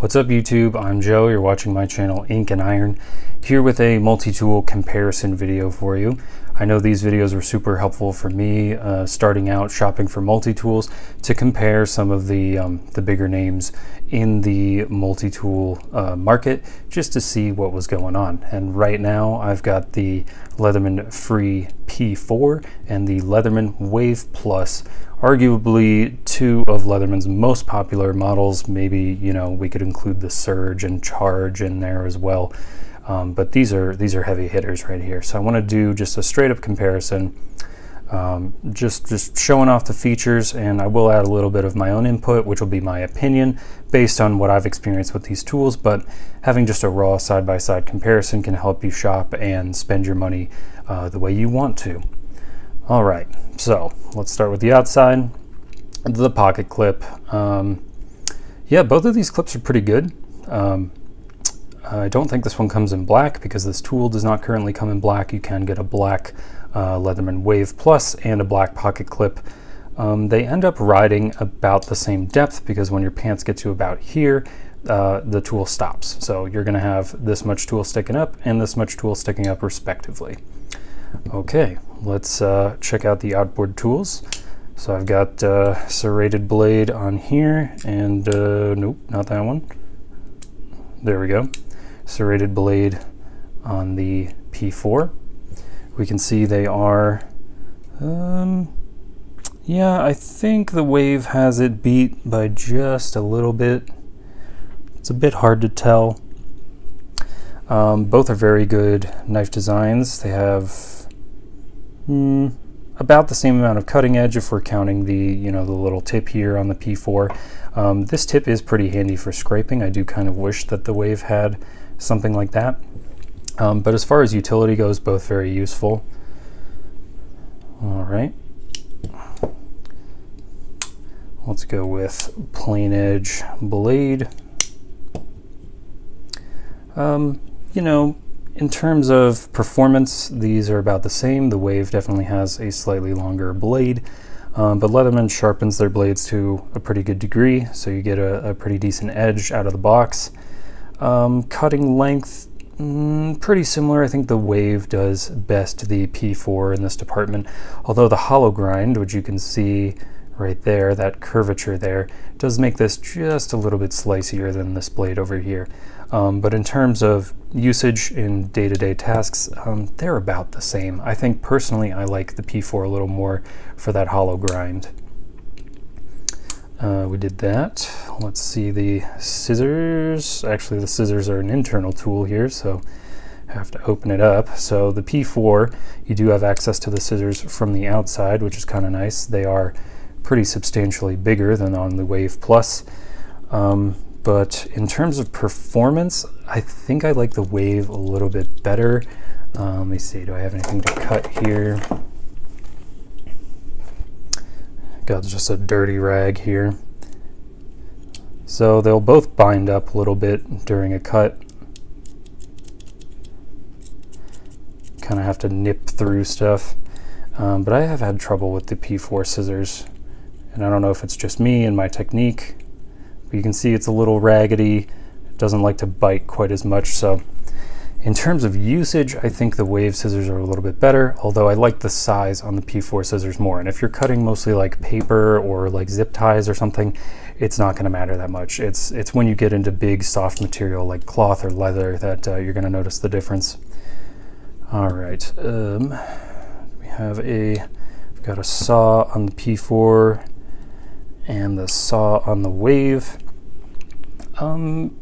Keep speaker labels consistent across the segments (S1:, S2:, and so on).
S1: What's up YouTube? I'm Joe. You're watching my channel Ink&Iron, here with a multi-tool comparison video for you. I know these videos were super helpful for me starting out shopping for multi-tools to compare some of the bigger names in the multi-tool market just to see what was going on. And right now I've got the Leatherman Free P4 and the Leatherman Wave Plus, arguably two of Leatherman's most popular models. Maybe, you know, we could include the Surge and Charge in there as well. But these are heavy hitters right here. So I want to do just a straight up comparison, just showing off the features, and I will add a little bit of my own input, which will be my opinion based on what I've experienced with these tools. But having just a raw side-by-side comparison can help you shop and spend your money the way you want to. All right, so let's start with the outside. The pocket clip. Yeah, both of these clips are pretty good. I don't think this one comes in black because this tool does not currently come in black. You can get a black Leatherman Wave Plus and a black pocket clip. They end up riding about the same depth because when your pants get to about here, the tool stops. So you're going to have this much tool sticking up and this much tool sticking up respectively. Okay, let's check out the Outboard Tools. So I've got serrated blade on here, and nope, not that one. There we go. Serrated blade on the P4. We can see they are, yeah, I think the Wave has it beat by just a little bit. It's a bit hard to tell. Both are very good knife designs. They have about the same amount of cutting edge if we're counting the, the little tip here on the P4. This tip is pretty handy for scraping. I do kind of wish that the Wave had something like that. But as far as utility goes, both very useful. All right. Let's go with plain edge blade. In terms of performance, these are about the same. The Wave definitely has a slightly longer blade, but Leatherman sharpens their blades to a pretty good degree, so you get a pretty decent edge out of the box. Cutting length, pretty similar. I think the Wave does best the P4 in this department, although the hollow grind, which you can see right there, that curvature there, does make this just a little bit slicier than this blade over here. But in terms of usage in day-to-day tasks, they're about the same. I think personally I like the P4 a little more for that hollow grind. We did that. Let's see the scissors. Actually, the scissors are an internal tool here, so I have to open it up. So the P4, you do have access to the scissors from the outside, which is kind of nice. They are pretty substantially bigger than on the Wave Plus. But in terms of performance, I think I like the Wave a little bit better. Let me see, do I have anything to cut here? Got just a dirty rag here. So they'll both bind up a little bit during a cut. Kind of have to nip through stuff. But I have had trouble with the P4 scissors. And I don't know if it's just me and my technique. You can see it's a little raggedy. It doesn't like to bite quite as much. So in terms of usage, I think the Wave scissors are a little bit better, although I like the size on the P4 scissors more. And if you're cutting mostly like paper or like zip ties or something, it's not going to matter that much. It's when you get into big soft material like cloth or leather that you're going to notice the difference. All right, we've got a saw on the P4 and the saw on the Wave.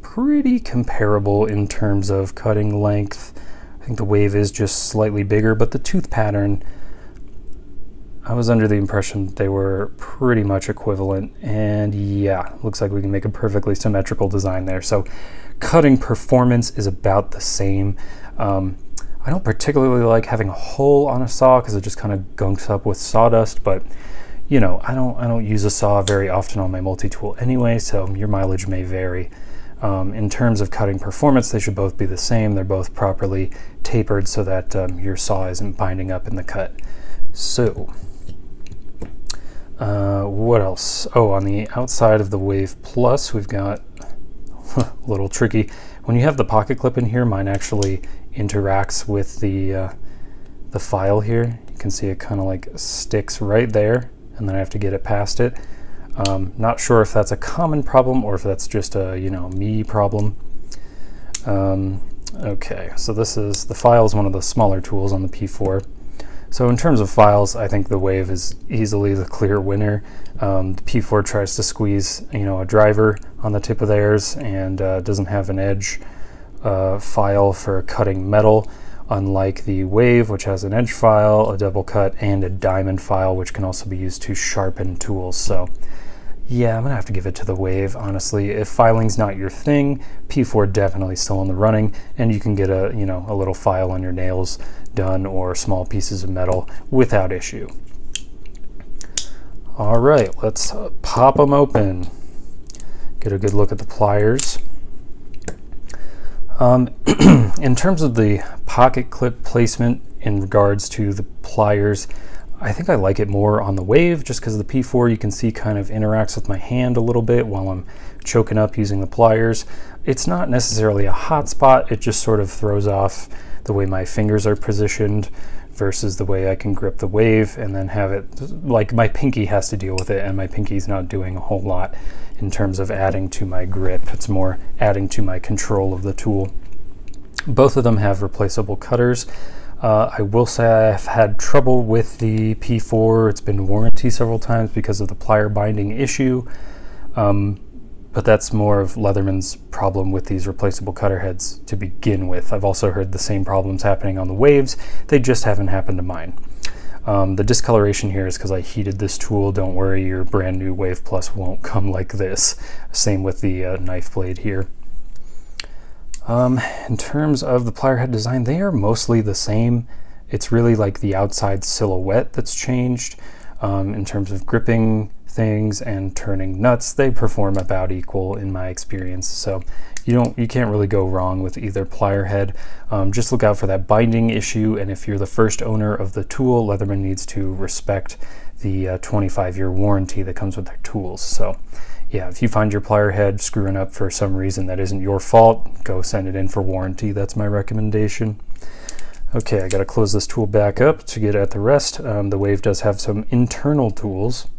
S1: Pretty comparable in terms of cutting length. I think the Wave is just slightly bigger, but the tooth pattern, I was under the impression that they were pretty much equivalent. And yeah, looks like we can make a perfectly symmetrical design there. So cutting performance is about the same. I don't particularly like having a hole on a saw because it just kind of gunks up with sawdust, but I don't use a saw very often on my multi-tool anyway, so your mileage may vary. In terms of cutting performance, they should both be the same. They're both properly tapered so that your saw isn't binding up in the cut. So, what else? Oh, on the outside of the Wave Plus, we've got a little tricky. When you have the pocket clip in here, mine actually interacts with the file here. You can see it kind of like sticks right there, and then I have to get it past it. Not sure if that's a common problem or if that's just a, you know, me problem. Okay, so the file is one of the smaller tools on the P4. So in terms of files, I think the Wave is easily the clear winner. The P4 tries to squeeze, you know, a driver on the tip of theirs, and doesn't have an edge file for cutting metal, unlike the Wave, which has an edge file, a double cut, and a diamond file, which can also be used to sharpen tools. So yeah, I'm gonna have to give it to the Wave, honestly. If filing's not your thing, P4 definitely still in the running, and you can get a, you know, a little file on your nails done or small pieces of metal without issue. All right, let's pop them open. Get a good look at the pliers. In terms of the pocket clip placement in regards to the pliers, I think I like it more on the Wave, just because the P4 you can see kind of interacts with my hand a little bit while I'm choking up using the pliers. It's not necessarily a hot spot, it just sort of throws off the way my fingers are positioned versus the way I can grip the Wave and then have it, like my pinky has to deal with it, and my pinky's not doing a whole lot in terms of adding to my grip. It's more adding to my control of the tool. Both of them have replaceable cutters. I will say I've had trouble with the P4. It's been warranty several times because of the plier binding issue, but that's more of Leatherman's problem with these replaceable cutter heads to begin with. I've also heard the same problems happening on the Waves. They just haven't happened to mine. The discoloration here is because I heated this tool. Don't worry, your brand new Wave Plus won't come like this. Same with the knife blade here. In terms of the plier head design, they are mostly the same. It's really like the outside silhouette that's changed. In terms of gripping things and turning nuts, they perform about equal in my experience. So you can't really go wrong with either plier head. Just look out for that binding issue, and if you're the first owner of the tool, Leatherman needs to respect the 25-year warranty that comes with their tools. So yeah, if you find your plier head screwing up for some reason that isn't your fault, go send it in for warranty. That's my recommendation. Okay, I gotta close this tool back up to get at the rest. The Wave does have some internal tools,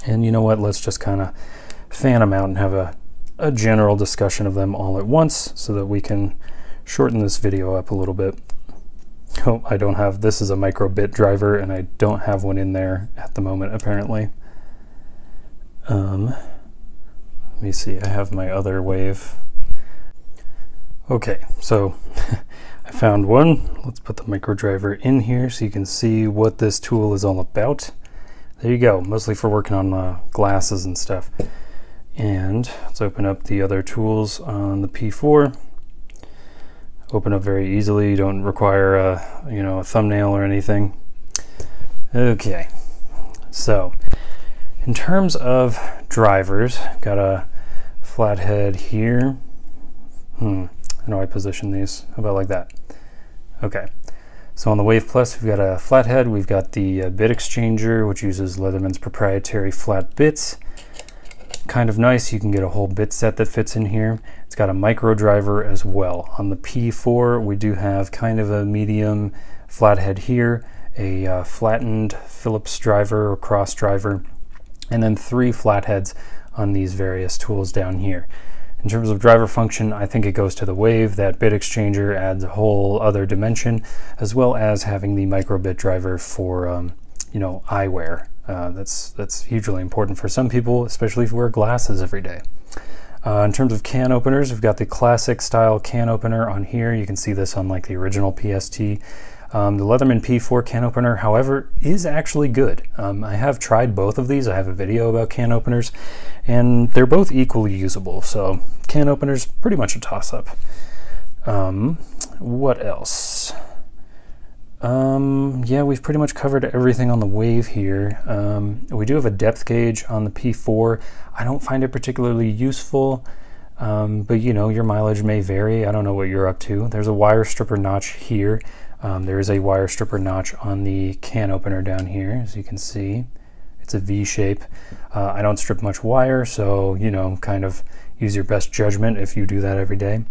S1: and you know what, let's just kind of fan them out and have a general discussion of them all at once so that we can shorten this video up a little bit. Oh, I don't have, this is a micro bit driver, and I don't have one in there at the moment apparently. Let me see, I have my other Wave. Okay, so I found one. Let's put the micro driver in here so you can see what this tool is all about. There you go, mostly for working on glasses and stuff. And let's open up the other tools on the P4. Open up very easily, you don't require a thumbnail or anything. Okay, so in terms of drivers, got a flathead here. How do I position these? How about like that? Okay, so on the Wave Plus, we've got a flathead. We've got the bit exchanger, which uses Leatherman's proprietary flat bits. Kind of nice, you can get a whole bit set that fits in here. It's got a micro driver as well. On the P4, we do have kind of a medium flathead here, a flattened Phillips driver or cross driver, and then 3 flatheads on these various tools down here. In terms of driver function, I think it goes to the Wave. That bit exchanger adds a whole other dimension, as well as having the micro bit driver for eyewear. That's hugely important for some people, especially if you wear glasses every day. In terms of can openers, we've got the classic style can opener on here. You can see this on like the original PST. The Leatherman P4 can opener, however, is actually good. I have tried both of these. I have a video about can openers, and they're both equally usable. So can openers, pretty much a toss-up. What else? Yeah, we've pretty much covered everything on the Wave here. We do have a depth gauge on the P4. I don't find it particularly useful, but you know, your mileage may vary. I don't know what you're up to. There's a wire stripper notch here. There is a wire stripper notch on the can opener down here, as you can see. It's a V shape. I don't strip much wire, so use your best judgment if you do that every day.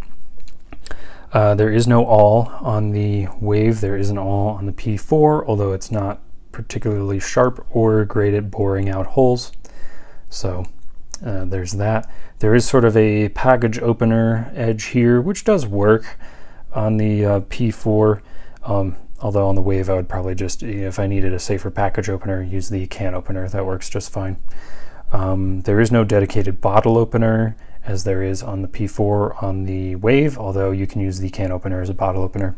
S1: There is no awl on the Wave. There is an awl on the P4, although it's not particularly sharp or great at boring out holes. So there's that. There is sort of a package opener edge here, which does work on the P4. Although on the Wave, I would probably just, if I needed a safer package opener, use the can opener. That works just fine. There is no dedicated bottle opener, as there is on the P4 on the Wave, although you can use the can opener as a bottle opener.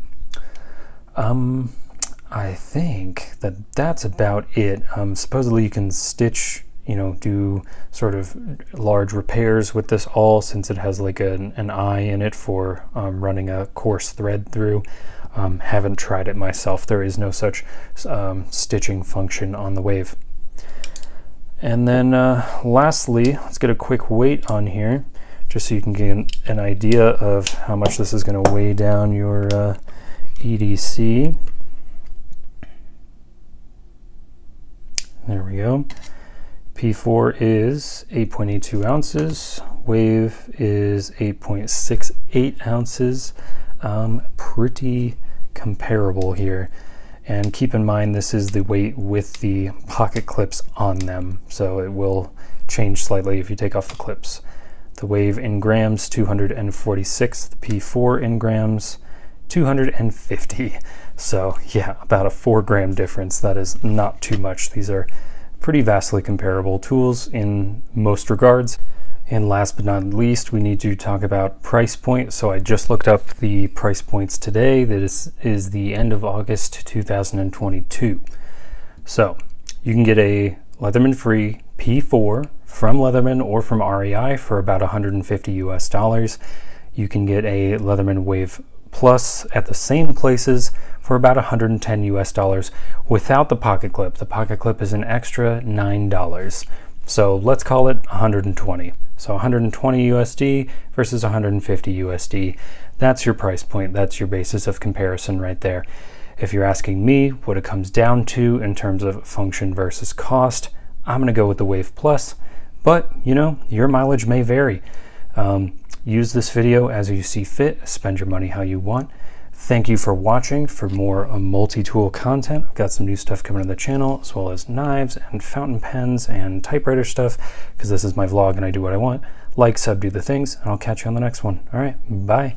S1: I think that that's about it. Supposedly you can stitch, do sort of large repairs with this awl, since it has like an eye in it for running a coarse thread through. Haven't tried it myself. There is no such stitching function on the Wave. And then lastly, let's get a quick weight on here, just so you can get an idea of how much this is going to weigh down your EDC. There we go. P4 is 8.82 ounces. Wave is 8.68 ounces. Pretty comparable here. And keep in mind, this is the weight with the pocket clips on them, so it will change slightly if you take off the clips. The Wave in grams, 246. The P4 in grams, 250. So yeah, about a 4-gram difference. That is not too much. These are pretty vastly comparable tools in most regards. And last but not least, we need to talk about price point. So I just looked up the price points today. This is the end of August 2022. So you can get a Leatherman Free P4 from Leatherman or from REI for about $150 US. You can get a Leatherman Wave Plus at the same places for about $110 US without the pocket clip. The pocket clip is an extra $9. So let's call it 120. So 120 USD versus 150 USD. That's your price point. That's your basis of comparison right there. If you're asking me what it comes down to in terms of function versus cost, I'm going to go with the Wave Plus, but your mileage may vary. Use this video as you see fit. Spend your money how you want. Thank you for watching. For more multi-tool content, I've got some new stuff coming to the channel, as well as knives and fountain pens and typewriter stuff, because this is my vlog and I do what I want. Like, sub, do the things, and I'll catch you on the next one. All right, bye.